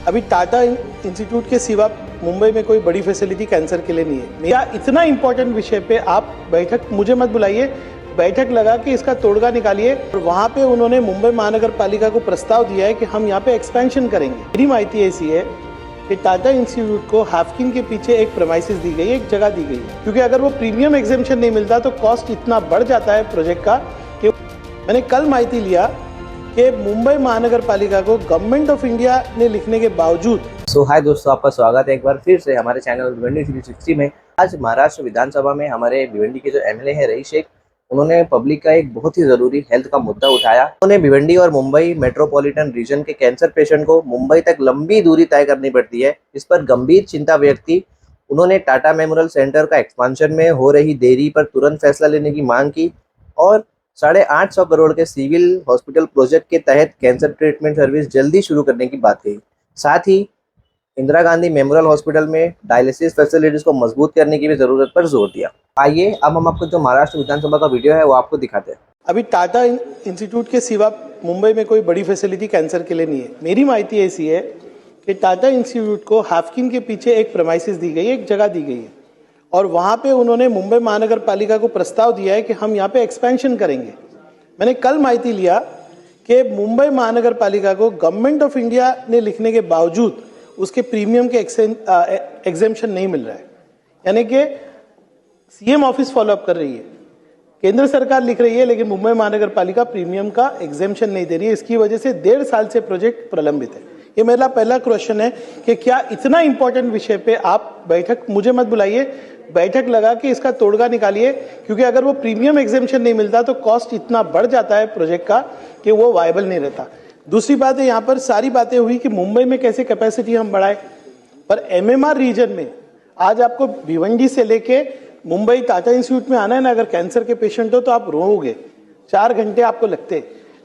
अभी टाटा इंस्टीट्यूट के सिवा मुंबई में कोई बड़ी फैसिलिटी कैंसर के लिए नहीं है। मेरा इतना इंपॉर्टेंट विषय पे आप बैठक मुझे मत बुलाइए, बैठक लगा के इसका तोड़गा निकालिए। और वहाँ पे उन्होंने मुंबई महानगर पालिका को प्रस्ताव दिया है कि हम यहाँ पे एक्सपेंशन करेंगे। मेरी माहिती ऐसी है कि टाटा इंस्टीट्यूट को हाफकिन के पीछे एक प्रेमाइसिस दी गई है, एक जगह दी गई है, क्योंकि अगर वो प्रीमियम एग्जेम्पशन नहीं मिलता तो कॉस्ट इतना बढ़ जाता है प्रोजेक्ट का कि मैंने कल माहिती लिया कि मुंबई महानगर पालिका को गवर्नमेंट ऑफ इंडिया ने लिखने के बावजूद। हाय दोस्तों, आपका स्वागत है एक बार फिर से हमारे चैनल भिवंडी 360 में। आज महाराष्ट्र विधानसभा में हमारे भिवंडी के जो एमएलए हैं रईस शेख, उन्होंने पब्लिक का एक बहुत ही जरूरी हेल्थ का मुद्दा उठाया। उन्होंने भिवंडी और मुंबई मेट्रोपॉलिटन रीजन के कैंसर पेशेंट को मुंबई तक लंबी दूरी तय करनी पड़ती है, इस पर गंभीर चिंता व्यक्त की। उन्होंने टाटा मेमोरियल सेंटर का एक्सपांशन में हो रही देरी पर तुरंत फैसला लेने की मांग की और 850 करोड़ के सिविल हॉस्पिटल प्रोजेक्ट के तहत कैंसर ट्रीटमेंट सर्विस जल्दी शुरू करने की बात कही। साथ ही इंदिरा गांधी मेमोरियल हॉस्पिटल में डायलिसिस फैसिलिटीज को मजबूत करने की भी जरूरत पर जोर दिया। आइए अब हम आपको जो महाराष्ट्र विधानसभा का वीडियो है वो आपको दिखाते हैं। अभी टाटा इंस्टीट्यूट के सिवा मुंबई में कोई बड़ी फैसिलिटी कैंसर के लिए नहीं है। मेरी माहिती ऐसी है कि टाटा इंस्टीट्यूट को हाफकिन के पीछे एक प्रेमाइसिस दी गई है, एक जगह दी गई है, और वहाँ पे उन्होंने मुंबई महानगर पालिका को प्रस्ताव दिया है कि हम यहाँ पे एक्सपेंशन करेंगे। मैंने कल माहिती लिया कि मुंबई महानगर पालिका को गवर्नमेंट ऑफ इंडिया ने लिखने के बावजूद उसके प्रीमियम के एग्जेम्पशन नहीं मिल रहा है, यानी कि सीएम ऑफिस फॉलोअप कर रही है, केंद्र सरकार लिख रही है, लेकिन मुंबई महानगर पालिका प्रीमियम का एग्जेम्पशन नहीं दे रही है। इसकी वजह से 1.5 साल से प्रोजेक्ट प्रलंबित है। ये मेरा पहला क्वेश्चन है कि क्या इतना इंपॉर्टेंट विषय पे आप बैठक मुझे मत बुलाइए, बैठक लगा के इसका तोड़गा निकालिए, क्योंकि अगर वो प्रीमियम एग्जेम्पशन नहीं मिलता तो कॉस्ट इतना बढ़ जाता है प्रोजेक्ट का कि वो वायबल नहीं रहता। दूसरी बात है, यहाँ पर सारी बातें हुई कि मुंबई में कैसे कैपेसिटी हम बढ़ाए, पर एमएमआर रीजन में आज आपको भिवंडी से लेके मुंबई टाटा इंस्टीट्यूट में आना है ना, अगर कैंसर के पेशेंट हो तो आप रोओगे, 4 घंटे आपको लगते।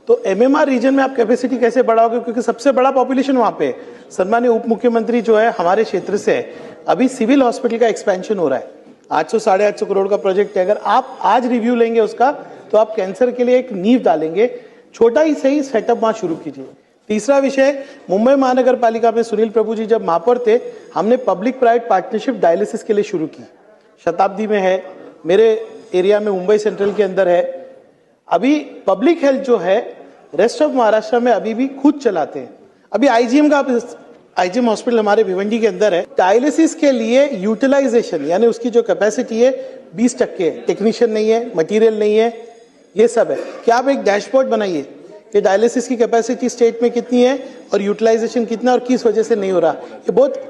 तो एमएमआर रीजन में आप कैपेसिटी कैसे बढ़ाओगे, क्योंकि सबसे बड़ा पॉपुलेशन वहाँ पे है। सम्मानीय उप मुख्यमंत्री जो है हमारे क्षेत्र से है, अभी सिविल हॉस्पिटल का एक्सपेंशन हो रहा है, 800-850 करोड़ का प्रोजेक्ट है। अगर आप आज रिव्यू लेंगे उसका तो आप कैंसर के लिए एक नींव डालेंगे। छोटा ही सही सेटअप वहाँ शुरू कीजिए। तीसरा विषय, मुंबई महानगर पालिका में सुनील प्रभु जी जब महापौर थे, हमने पब्लिक प्राइवेट पार्टनरशिप डायलिसिस के लिए शुरू की। शताब्दी में है, मेरे एरिया में मुंबई सेंट्रल के अंदर है। अभी पब्लिक हेल्थ जो है रेस्ट ऑफ महाराष्ट्र में अभी भी खुद चलाते हैं। अभी आईजीएम हॉस्पिटल हमारे भिवंडी के अंदर है। डायलिसिस के लिए यूटिलाइजेशन यानी उसकी जो कैपेसिटी है 20% है। टेक्नीशियन नहीं है, मटेरियल नहीं है, ये सब है। क्या आप एक डैशबोर्ड बनाइए कि डायलिसिस की कैपेसिटी स्टेट में कितनी है और यूटिलाइजेशन कितना और किस वजह से नहीं हो रहा। ये बहुत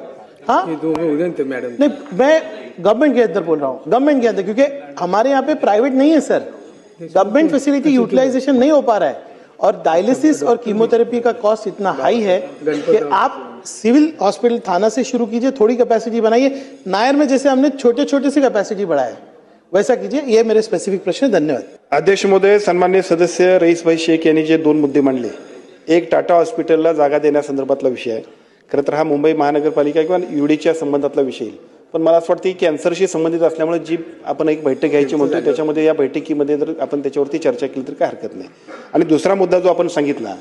मैडम नहीं, मैं गवर्नमेंट के अंदर बोल रहा हूँ, गवर्नमेंट के अंदर, क्योंकि हमारे यहाँ पे प्राइवेट नहीं है सर। गवर्नमेंट फैसिलिटी यूटिलाइजेशन नहीं हो पा रहा है और डायलिसिस और कीमोथेरेपी का कॉस्ट इतना हाई है कि आप सिविल हॉस्पिटल थाना से शुरू कीजिए, थोड़ी कैपेसिटी बनाइए। नायर में जैसे हमने छोटे छोटे से कैपेसिटी बढ़ाया वैसा कीजिए। ये मेरे स्पेसिफिक प्रश्न। धन्यवाद। अध्यक्ष महोदय, सन्मान्य सदस्य रईस भाई शेख यांनी जे 2 मुद्दे मांडले, एक टाटा हॉस्पिटलला जागा देण्यासंदर्भातला विषय आहे। खरं तर हा मुंबई महानगरपालिका किंवा यूडीच्या संबंधातला विषय आहे, पण मला असं वाटतं की कॅन्सरशी संबंधित असल्यामुळे जी आपण एक बैठक घ्यायची म्हणतो त्याच्यामध्ये या बैठकीमध्ये जर आपण त्याच्यावरती चर्चा केली तर काय हरकत नाही। आणि दुसरा मुद्दा जो आपण सांगितला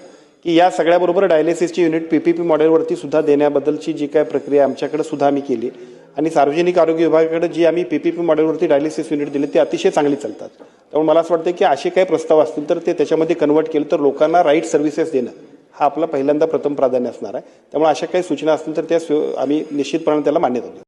की या सगळ्याबरोबर डायलिसिसची युनिट पीपीपी मॉडेलवरती सुद्धा देण्याबद्दलची जी काय प्रक्रिया आमच्याकडे सुद्धा आम्ही केली आणि सार्वजनिक आरोग्य विभागाकडे जी आम्ही पीपीपी मॉडेलवरती डायलिसिस युनिट दिली ते अतिशय चांगली चालतात। त्यामुळे मला असं वाटतं की असे काही प्रस्ताव असतील तर ते त्याच्यामध्ये कन्वर्ट केलं तर लोकांना राईट सर्व्हिसेस देणं हा आपला पहिल्यांदा प्रथम प्राधान्य असणार आहे। त्यामुळे अशा काही सूचना असतील तर त्या आम्ही निश्चितपणे त्याला मान्यता देऊ।